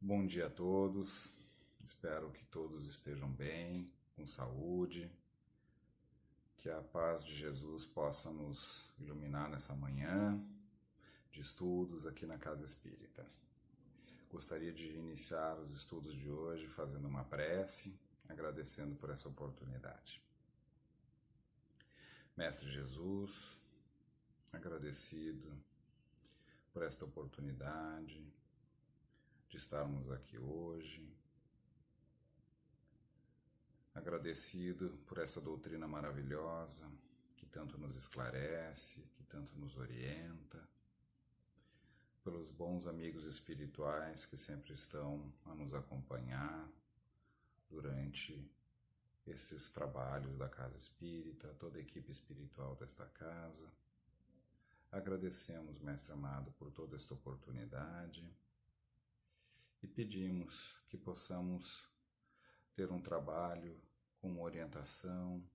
Bom dia a todos, espero que todos estejam bem, com saúde, que a paz de Jesus possa nos iluminar nessa manhã de estudos aqui na Casa Espírita. Gostaria de iniciar os estudos de hoje fazendo uma prece, agradecendo por essa oportunidade. Mestre Jesus, agradecido por esta oportunidade de estarmos aqui hoje, agradecido por essa doutrina maravilhosa que tanto nos esclarece, que tanto nos orienta, pelos bons amigos espirituais que sempre estão a nos acompanhar durante esses trabalhos da Casa Espírita, toda a equipe espiritual desta casa. Agradecemos, Mestre amado, por toda esta oportunidade e pedimos que possamos ter um trabalho com orientação,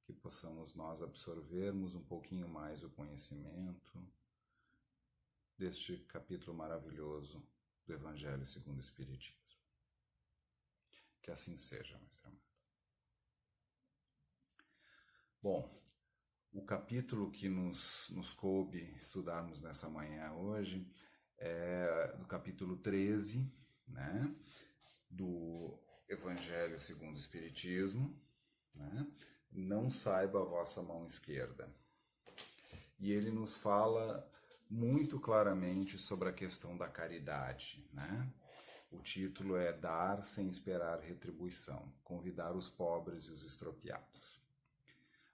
que possamos nós absorvermos um pouquinho mais o conhecimento deste capítulo maravilhoso do Evangelho segundo o Espiritismo. Que assim seja, Mestre amado. Bom, o capítulo que nos coube estudarmos nessa manhã hoje é do capítulo 13, né, do Evangelho segundo o Espiritismo, né? Não saiba a vossa mão esquerda. E ele nos fala muito claramente sobre a questão da caridade, né? O título é Dar sem esperar retribuição, convidar os pobres e os estropiados.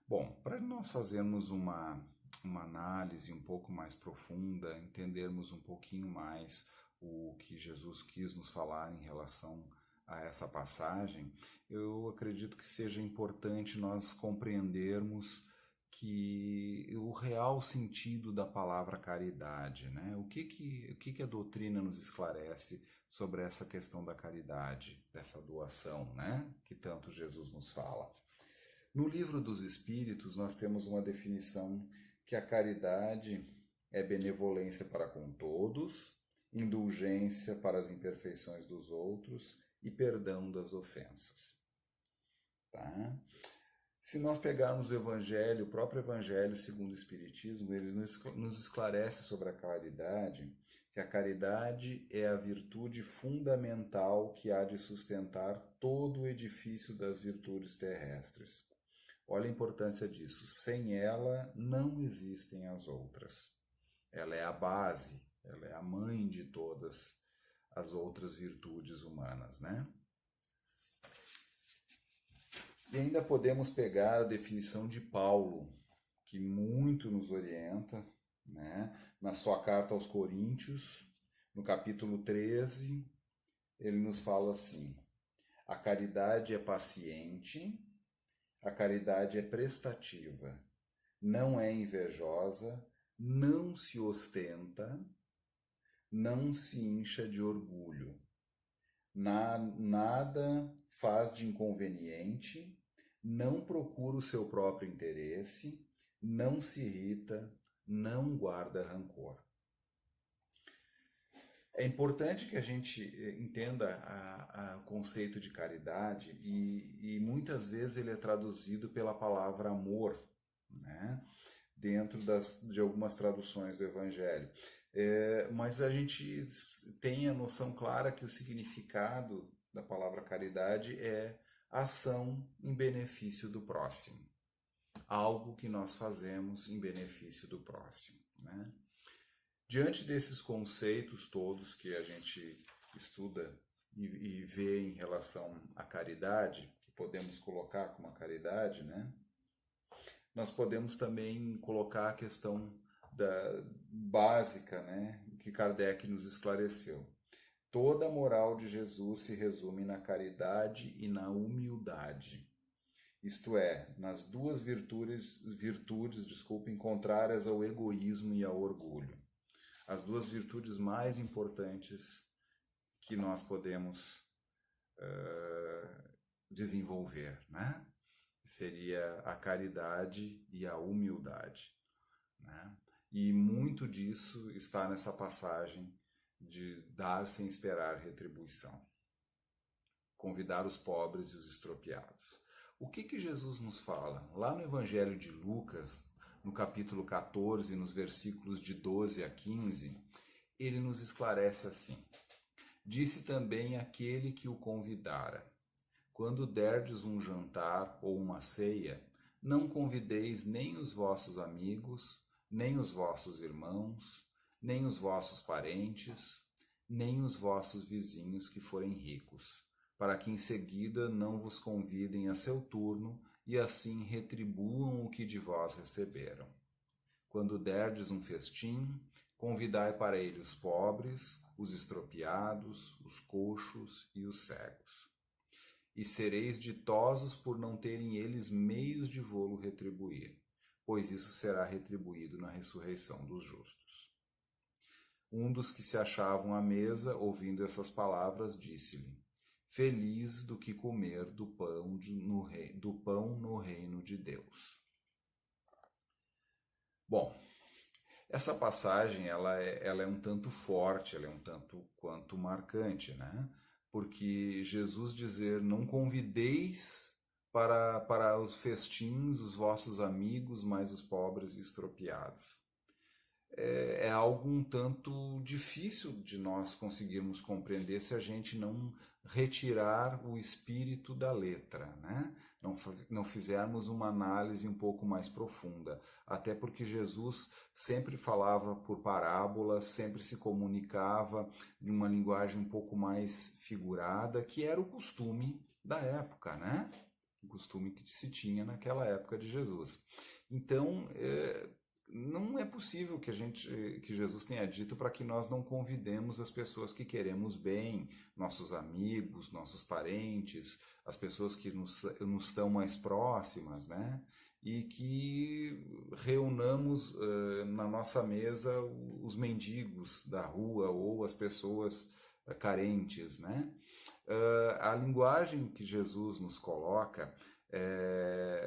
Bom, para nós fazermos uma análise um pouco mais profunda, entendermos um pouquinho mais o que Jesus quis nos falar em relação a essa passagem, eu acredito que seja importante nós compreendermos que o real sentido da palavra caridade, né? O que a doutrina nos esclarece sobre essa questão da caridade, dessa doação, né? Que tanto Jesus nos fala. No Livro dos Espíritos, nós temos uma definição que a caridade é benevolência para com todos, indulgência para as imperfeições dos outros e perdão das ofensas. Tá? Se nós pegarmos o Evangelho, o próprio Evangelho segundo o Espiritismo, ele nos esclarece sobre a caridade, que a caridade é a virtude fundamental que há de sustentar todo o edifício das virtudes terrestres. Olha a importância disso. Sem ela, não existem as outras. Ela é a base, ela é a mãe de todas as outras virtudes humanas, né? E ainda podemos pegar a definição de Paulo, que muito nos orienta, né? Na sua carta aos Coríntios, no capítulo 13, ele nos fala assim: a caridade é paciente, a caridade é prestativa, não é invejosa, não se ostenta, não se incha de orgulho, nada faz de inconveniente, não procura o seu próprio interesse, não se irrita, não guarda rancor. É importante que a gente entenda o conceito de caridade e muitas vezes ele é traduzido pela palavra amor, né? Dentro de algumas traduções do Evangelho. Mas a gente tem a noção clara que o significado da palavra caridade é ação em benefício do próximo. Algo que nós fazemos em benefício do próximo, né? Diante desses conceitos todos que a gente estuda e vê em relação à caridade, que podemos colocar como a caridade, né? Nós podemos também colocar a questão básica, né? Que Kardec nos esclareceu. Toda a moral de Jesus se resume na caridade e na humildade. Isto é, nas duas virtudes, contrárias ao egoísmo e ao orgulho. As duas virtudes mais importantes que nós podemos desenvolver, né? Seria a caridade e a humildade, né? E muito disso está nessa passagem de dar sem esperar retribuição. Convidar os pobres e os estropiados. O que Jesus nos fala? Lá no Evangelho de Lucas, no capítulo 14, nos versículos de 12 a 15, ele nos esclarece assim: Disse também aquele que o convidara: Quando derdes um jantar ou uma ceia, não convideis nem os vossos amigos, nem os vossos irmãos, nem os vossos parentes, nem os vossos vizinhos que forem ricos, para que em seguida não vos convidem a seu turno e assim retribuam o que de vós receberam. Quando derdes um festim, convidai para ele os pobres, os estropiados, os coxos e os cegos. E sereis ditosos por não terem eles meios de vô-lo retribuir, pois isso será retribuído na ressurreição dos justos. Um dos que se achavam à mesa, ouvindo essas palavras, disse-lhe: Feliz do que comer do pão no reino de Deus. Bom, essa passagem ela é um tanto forte, ela é um tanto quanto marcante, né? Porque Jesus dizer, não convideis para os festins os vossos amigos, mais os pobres e estropiados. É algo um tanto difícil de nós conseguirmos compreender se a gente não retirar o espírito da letra, né? Não fizermos uma análise um pouco mais profunda. Até porque Jesus sempre falava por parábolas, sempre se comunicava de uma linguagem um pouco mais figurada, que era o costume da época, né? O costume que se tinha naquela época de Jesus. Então, não é possível que Jesus tenha dito para que nós não convidemos as pessoas que queremos bem, nossos amigos, nossos parentes, as pessoas que nos estão mais próximas, né? E que reunamos na nossa mesa os mendigos da rua ou as pessoas carentes, né? A linguagem que Jesus nos coloca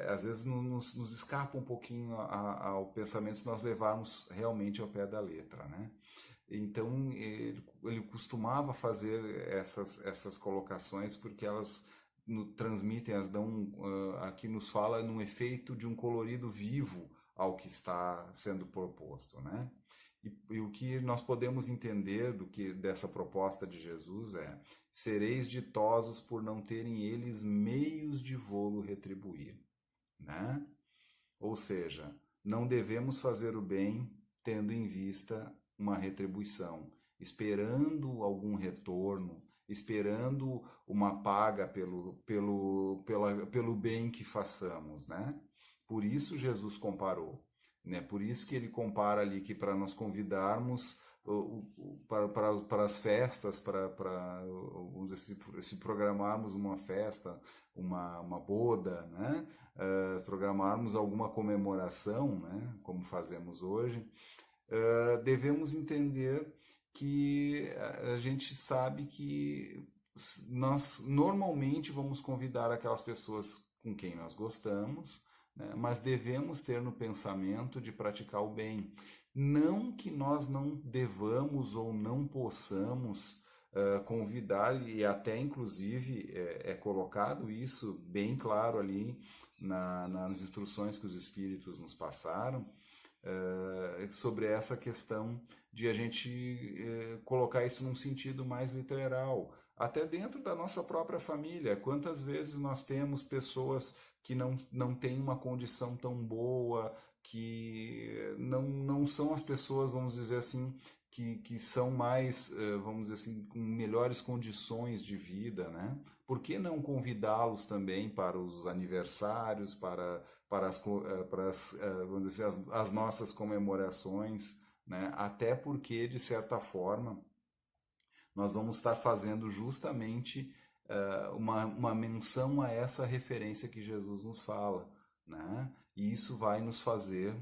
às vezes nos escapa um pouquinho ao pensamento se nós levarmos realmente ao pé da letra, né? Então ele costumava fazer essas colocações porque elas transmitem, elas dão, aqui nos fala num efeito de um colorido vivo ao que está sendo proposto, né? E o que nós podemos entender dessa proposta de Jesus é: sereis ditosos por não terem eles meios de vô-lo retribuir, né? Ou seja, não devemos fazer o bem tendo em vista uma retribuição, esperando algum retorno, esperando uma paga pelo bem que façamos, né? Por isso Jesus comparou. Né? Por isso que ele compara ali que para nós convidarmos para as festas, vamos dizer, se programarmos uma festa, uma boda, né? Programarmos alguma comemoração, né? Como fazemos hoje, devemos entender que a gente sabe que nós normalmente vamos convidar aquelas pessoas com quem nós gostamos, né? Mas devemos ter no pensamento de praticar o bem. Não que nós não devamos ou não possamos convidar, e até inclusive é colocado isso bem claro ali nas instruções que os Espíritos nos passaram, sobre essa questão de a gente colocar isso num sentido mais literal, até dentro da nossa própria família. Quantas vezes nós temos pessoas que não têm uma condição tão boa, que não são as pessoas, vamos dizer assim, que são mais, vamos dizer assim, com melhores condições de vida, né? Por que não convidá-los também para os aniversários, para vamos dizer assim, as nossas comemorações, né? Até porque, de certa forma, nós vamos estar fazendo justamente uma menção a essa referência que Jesus nos fala, né? E isso vai nos fazer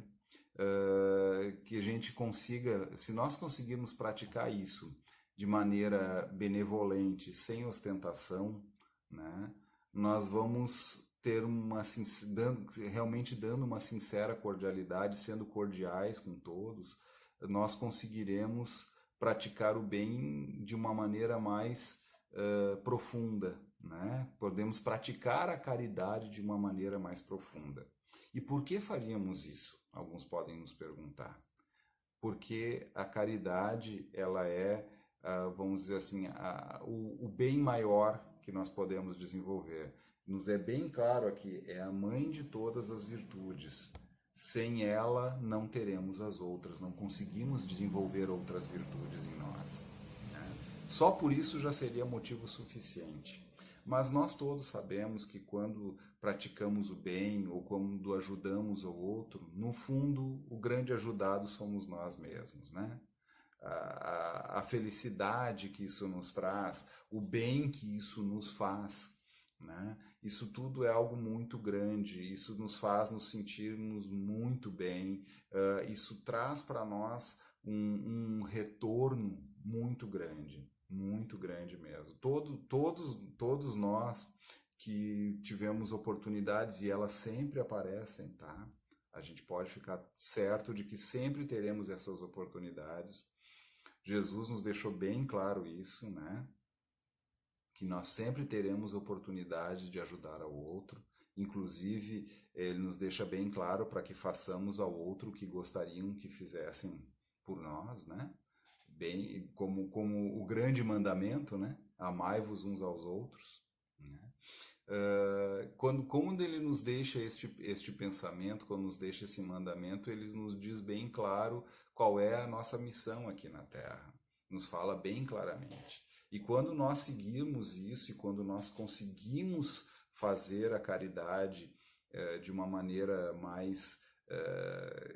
que a gente consiga, se nós conseguirmos praticar isso de maneira benevolente, sem ostentação, né? Nós vamos ter realmente dando uma sincera cordialidade, sendo cordiais com todos, nós conseguiremos praticar o bem de uma maneira mais profunda, né? Podemos praticar a caridade de uma maneira mais profunda. E por que faríamos isso? Alguns podem nos perguntar. Porque a caridade, ela é, vamos dizer assim, o bem maior que nós podemos desenvolver. Nos é bem claro aqui, é a mãe de todas as virtudes. Sem ela, não teremos as outras, não conseguimos desenvolver outras virtudes em nós. Né? Só por isso já seria motivo suficiente. Mas nós todos sabemos que quando praticamos o bem ou quando ajudamos o outro, no fundo, o grande ajudado somos nós mesmos, né? A felicidade que isso nos traz, o bem que isso nos faz, né? Isso tudo é algo muito grande, isso nos faz nos sentirmos muito bem, isso traz para nós um retorno muito grande mesmo. Todos nós que tivemos oportunidades e elas sempre aparecem, tá? A gente pode ficar certo de que sempre teremos essas oportunidades. Jesus nos deixou bem claro isso, né? Que nós sempre teremos oportunidades de ajudar ao outro. Inclusive, ele nos deixa bem claro para que façamos ao outro o que gostariam que fizessem por nós, né? Bem, como o grande mandamento, né? Amai-vos uns aos outros. Né? Quando ele nos deixa este pensamento, quando nos deixa esse mandamento, ele nos diz bem claro qual é a nossa missão aqui na Terra. Nos fala bem claramente. E quando nós seguirmos isso, e quando nós conseguimos fazer a caridade de uma maneira mais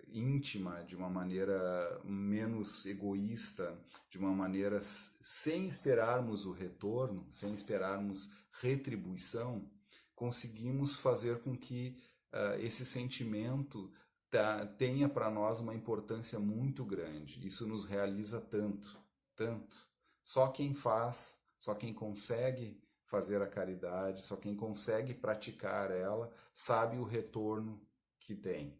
íntima, de uma maneira menos egoísta, de uma maneira sem esperarmos o retorno, sem esperarmos retribuição, conseguimos fazer com que esse sentimento tenha para nós uma importância muito grande. Isso nos realiza tanto, tanto. Só quem faz, só quem consegue fazer a caridade, só quem consegue praticar ela, sabe o retorno que tem.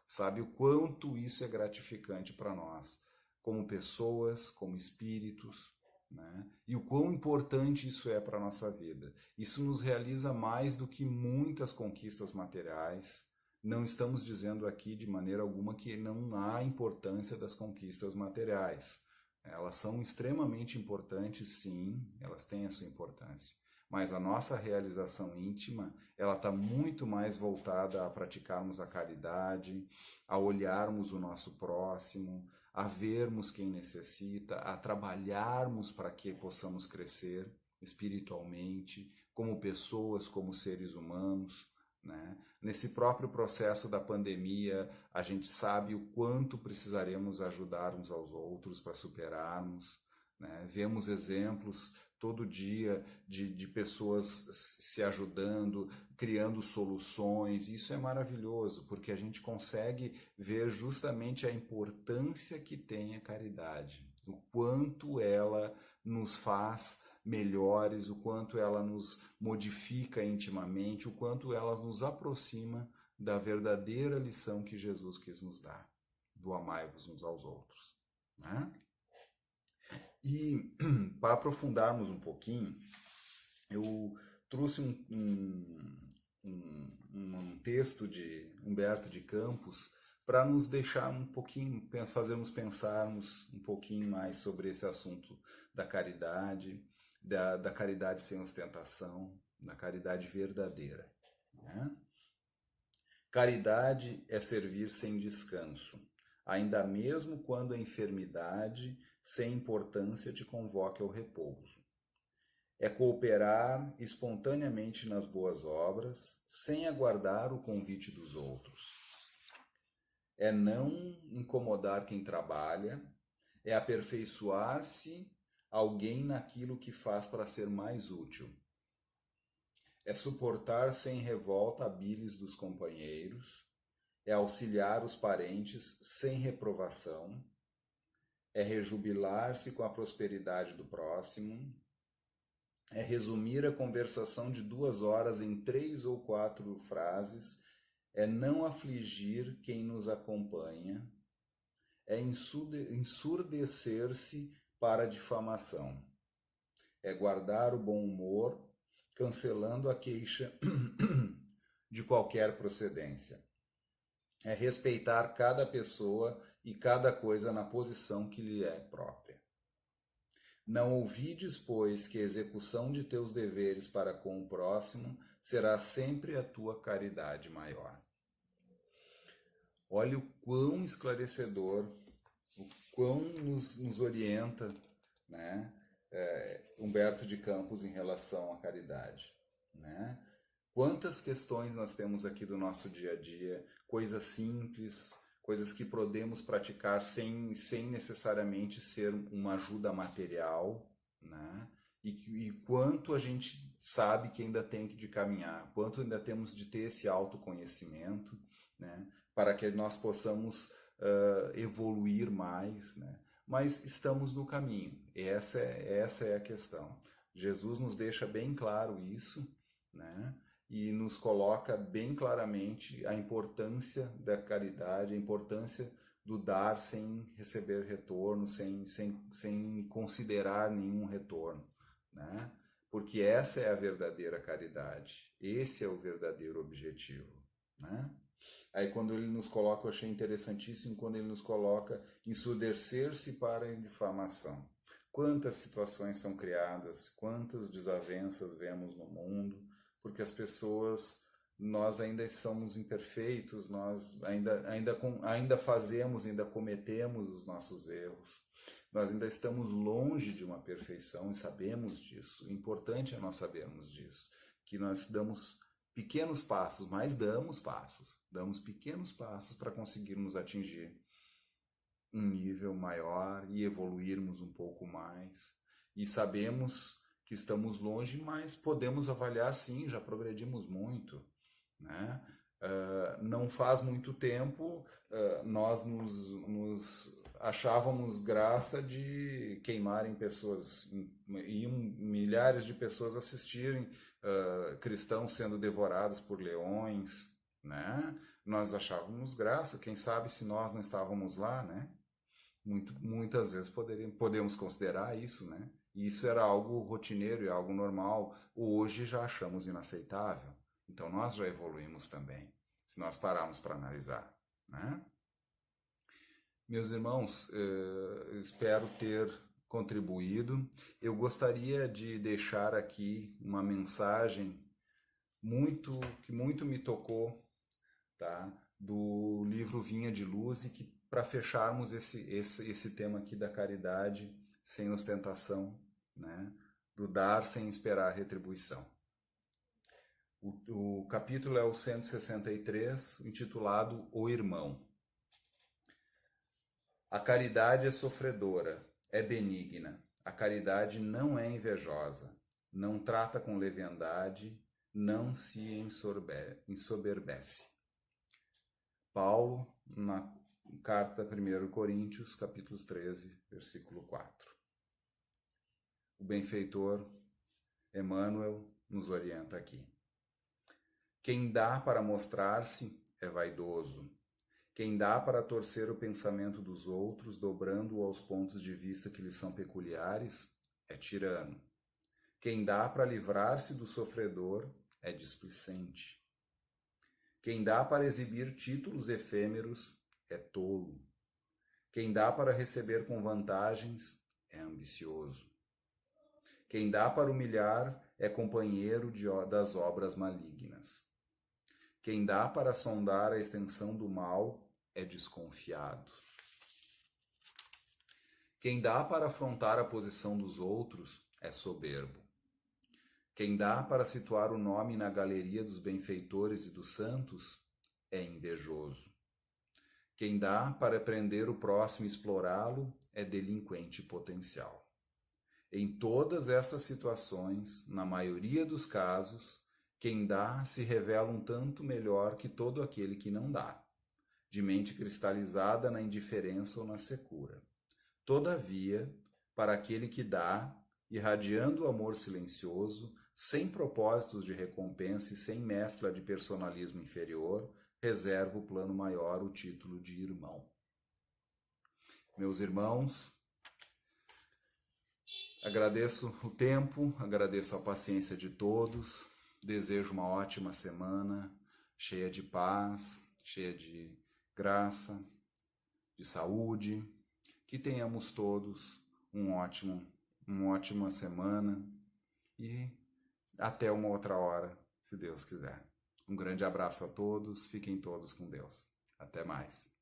Sabe o quanto isso é gratificante para nós, como pessoas, como espíritos, né? E o quão importante isso é para a nossa vida. Isso nos realiza mais do que muitas conquistas materiais. Não estamos dizendo aqui de maneira alguma que não há importância das conquistas materiais. Elas são extremamente importantes, sim, elas têm a sua importância. Mas a nossa realização íntima, ela está muito mais voltada a praticarmos a caridade, a olharmos o nosso próximo, a vermos quem necessita, a trabalharmos para que possamos crescer espiritualmente, como pessoas, como seres humanos, né? Nesse próprio processo da pandemia, a gente sabe o quanto precisaremos ajudar uns aos outros para superarmos, né? Vemos exemplos todo dia de pessoas se ajudando, criando soluções. Isso é maravilhoso, porque a gente consegue ver justamente a importância que tem a caridade, o quanto ela nos faz melhores, o quanto ela nos modifica intimamente, o quanto ela nos aproxima da verdadeira lição que Jesus quis nos dar, do amai-vos uns aos outros, né? E para aprofundarmos um pouquinho, eu trouxe um texto de Humberto de Campos para nos deixar um pouquinho, fazermos pensarmos um pouquinho mais sobre esse assunto da caridade, da caridade sem ostentação, da caridade verdadeira. Né? Caridade é servir sem descanso, ainda mesmo quando a enfermidade sem importância te convoque ao repouso. É cooperar espontaneamente nas boas obras, sem aguardar o convite dos outros. É não incomodar quem trabalha, é aperfeiçoar-se alguém naquilo que faz para ser mais útil. É suportar sem revolta a bilis dos companheiros, é auxiliar os parentes sem reprovação, é rejubilar-se com a prosperidade do próximo, é resumir a conversação de 2 horas em 3 ou 4 frases, é não afligir quem nos acompanha, é ensurdecer-se para a difamação. É guardar o bom humor, cancelando a queixa de qualquer procedência. É respeitar cada pessoa e cada coisa na posição que lhe é própria. Não ouvides, pois, que a execução de teus deveres para com o próximo será sempre a tua caridade maior. Olha o quão esclarecedor, o quão nos orienta, né, Humberto de Campos em relação à caridade, né? Quantas questões nós temos aqui do nosso dia a dia, coisas simples, coisas que podemos praticar sem necessariamente ser uma ajuda material, né? E quanto a gente sabe que ainda tem que de caminhar, quanto ainda temos de ter esse autoconhecimento, né? Para que nós possamos evoluir mais, né? Mas estamos no caminho, essa é a questão. Jesus nos deixa bem claro isso, né? E nos coloca bem claramente a importância da caridade, a importância do dar sem receber retorno, sem considerar nenhum retorno, né? Porque essa é a verdadeira caridade, esse é o verdadeiro objetivo, né? Aí quando ele nos coloca, eu achei interessantíssimo, quando ele nos coloca ensurdecer-se para a difamação. Quantas situações são criadas, quantas desavenças vemos no mundo, porque as pessoas, nós ainda somos imperfeitos, nós ainda fazemos, ainda cometemos os nossos erros. Nós ainda estamos longe de uma perfeição e sabemos disso. O importante é nós sabermos disso, que nós damos pequenos passos, mas damos pequenos passos para conseguirmos atingir um nível maior e evoluirmos um pouco mais. E sabemos que estamos longe, mas podemos avaliar sim, já progredimos muito, né? Não faz muito tempo nós nos achávamos graça de queimarem pessoas, iam milhares de pessoas assistirem cristãos sendo devorados por leões, né? Nós achávamos graça, quem sabe se nós não estávamos lá, né? Muitas vezes podemos considerar isso, né? Isso era algo rotineiro e algo normal. Hoje já achamos inaceitável. Então nós já evoluímos também, se nós pararmos para analisar, né? Meus irmãos, espero ter contribuído. Eu gostaria de deixar aqui uma mensagem que muito me tocou, tá? Do livro Vinha de Luz, e que para fecharmos esse tema aqui da caridade sem ostentação, né? Do dar sem esperar retribuição. O capítulo é o 163, intitulado O Irmão. A caridade é sofredora, é benigna. A caridade não é invejosa, não trata com leviandade, não se ensoberbece. Paulo, na carta 1 Coríntios, capítulos 13, versículo 4. O benfeitor Emmanuel nos orienta aqui. Quem dá para mostrar-se é vaidoso. Quem dá para torcer o pensamento dos outros, dobrando-o aos pontos de vista que lhe são peculiares, é tirano. Quem dá para livrar-se do sofredor é displicente. Quem dá para exibir títulos efêmeros é tolo. Quem dá para receber com vantagens é ambicioso. Quem dá para humilhar é companheiro das obras malignas. Quem dá para sondar a extensão do mal é desconfiado. Quem dá para afrontar a posição dos outros é soberbo. Quem dá para situar o nome na galeria dos benfeitores e dos santos é invejoso. Quem dá para prender o próximo e explorá-lo é delinquente potencial. Em todas essas situações, na maioria dos casos, quem dá se revela um tanto melhor que todo aquele que não dá, de mente cristalizada na indiferença ou na secura. Todavia, para aquele que dá, irradiando o amor silencioso, sem propósitos de recompensa e sem mescla de personalismo inferior, reserva o plano maior o título de irmão. Meus irmãos, Agradeço o tempo, agradeço a paciência de todos, desejo uma ótima semana, cheia de paz, cheia de graça, de saúde, que tenhamos todos uma ótima semana e até uma outra hora, se Deus quiser. Um grande abraço a todos, fiquem todos com Deus. Até mais.